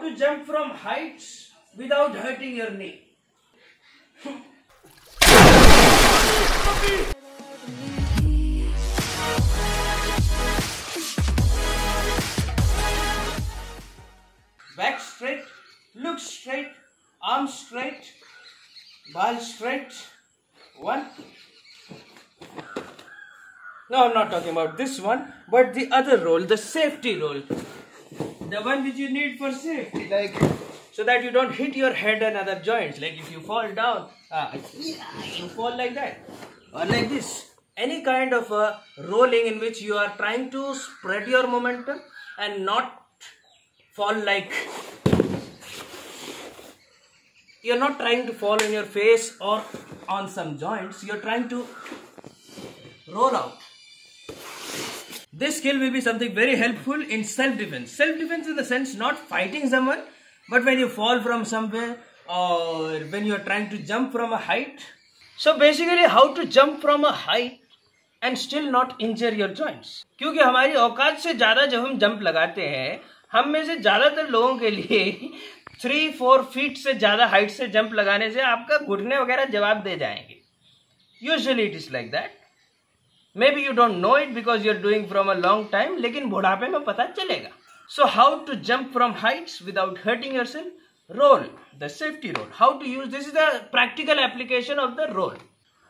to jump from heights without hurting your knee. Back straight, look straight, arms straight, ball straight. 1. No, I'm not talking about this one, but the other roll, the safety roll. The one which you need for safety, like so that you don't hit your head and other joints. Like if you fall down, you fall like that, or like this. Any kind of a rolling in which you are trying to spread your momentum and not fall like, you're not trying to fall in your face or on some joints, you're trying to roll out. This skill will be something very helpful in self-defense. Self-defense in the sense not fighting someone, but when you fall from somewhere or when you're trying to jump from a height. So basically how to jump from a height and still not injure your joints. क्योंकि हमारी औकात से ज़्यादा जब हम jump लगाते हैं, हम में से ज़्यादातर लोगों के लिए 3-4 फीट से ज़्यादा हाइट से जंप लगाने से आपका घुटने वगैरह जवाब दे जाएंगे. Usually it is like that. Maybe you don't know it because you're doing from a long time, लेकिन बुढ़ापे में पता चलेगा. So how to jump from heights without hurting yourself? Roll, the safety roll. How to use this is the practical application of the roll.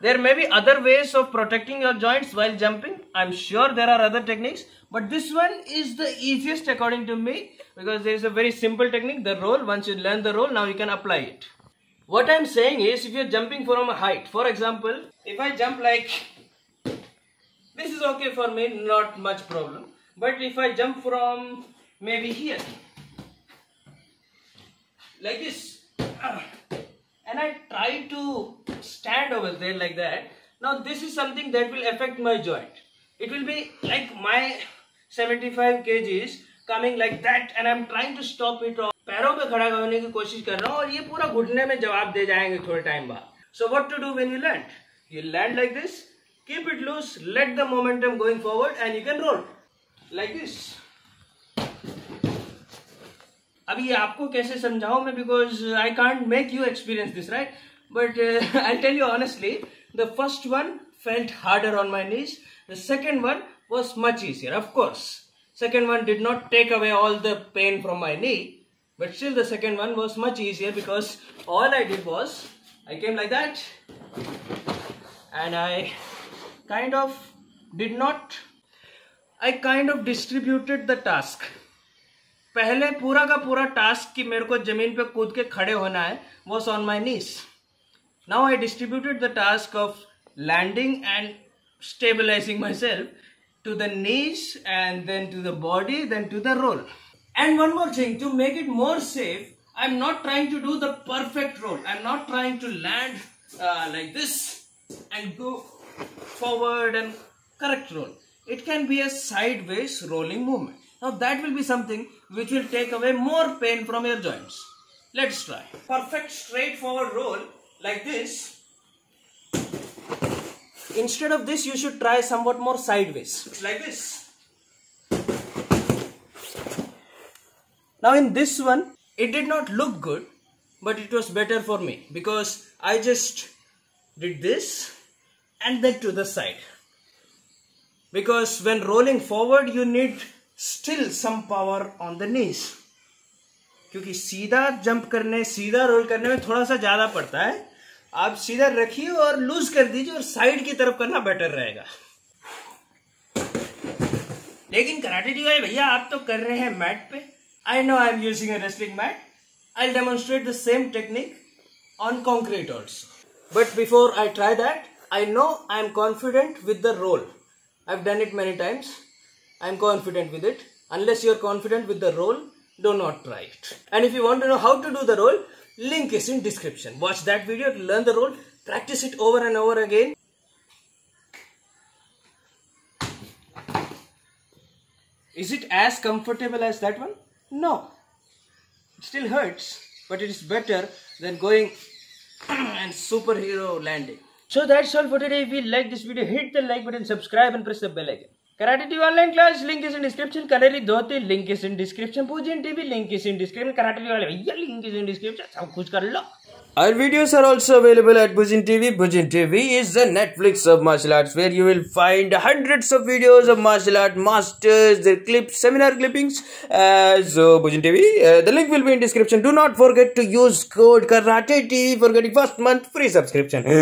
There may be other ways of protecting your joints while jumping. I'm sure there are other techniques, but this one is the easiest according to me because there is a very simple technique, the roll. Once you learn the roll, now you can apply it. What I'm saying is, if you're jumping from a height, for example, if I jump like this is okay for me, not much problem. But if I jump from maybe here, like this, and I try to stand over there like that, now this is something that will affect my joint. It will be like my 75 kgs coming like that and I'm trying to stop it. पैरों पे खड़ा होने की कोशिश कर रहा हूँ और ये पूरा घुटने में जवाब दे जाएंगे थोड़े टाइम बाद. So what to do when you land? You land like this. Keep it loose, let the momentum going forward and you can roll like this. अब ये आपको कैसे समझाऊं मैं, because I can't make you experience this, right? But I'll tell you honestly, the first one felt harder on my knees. The second one was much easier. Of course, second one did not take away all the pain from my knee, but still the second one was much easier because all I did was I came like that and I kind of distributed the task. पहले पूरा का पूरा task कि मेरे को जमीन पे कूद के खड़े होना है was on my knees. Now I distributed the task of landing and stabilizing myself to the knees and then to the body, then to the roll. And one more thing, to make it more safe, I'm not trying to do the perfect roll. I'm not trying to land like this and go forward and correct roll. It can be a sideways rolling movement. Now that will be something which will take away more pain from your joints. Let's try. Perfect straightforward roll like this. Instead of this, you should try somewhat more sideways. It's like this. Now in this one, it did not look good, but it was better for me because I just did this and then to the side. Because when rolling forward, you need still some power on the knees. क्योंकि सीधा jump करने, सीधा role करने में थोड़ा सा ज़्यादा पड़ता है. आप सीधा रखिए और लूज कर दीजिए और साइड की तरफ करना बेटर रहेगा. लेकिन कराटे डी वाले भैया आप तो कर रहे हैं मैट पे. I know I am using a wrestling mat. I'll demonstrate the same technique on concrete also. But before I try that, I know I am confident with the roll. I've done it many times. I'm confident with it. Unless you're confident with the roll, do not try it. And if you want to know how to do the roll, link is in description. Watch that video to learn the roll. Practice it over and over again. Is it as comfortable as that one? No. It still hurts, but it is better than going and superhero landing. So that's all for today. If you like this video, hit the like button, subscribe and press the bell icon. Karate TV online class link is in description. Karate dhoti link is in description. Bhujin TV link is in description. Karate TV वाले भैया link is in description. सब कुछ कर लो. Our videos are also available at Bhujin TV. Bhujin TV is the Netflix of martial arts, where you will find hundreds of videos of martial art masters, their clips, seminar clippings. So Bhujin TV, the link will be in description. Do not forget to use code Karate TV for getting first month free subscription.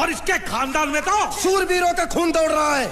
और इसके खानदान में तो शूरवीरों का खून दौड़ रहा है।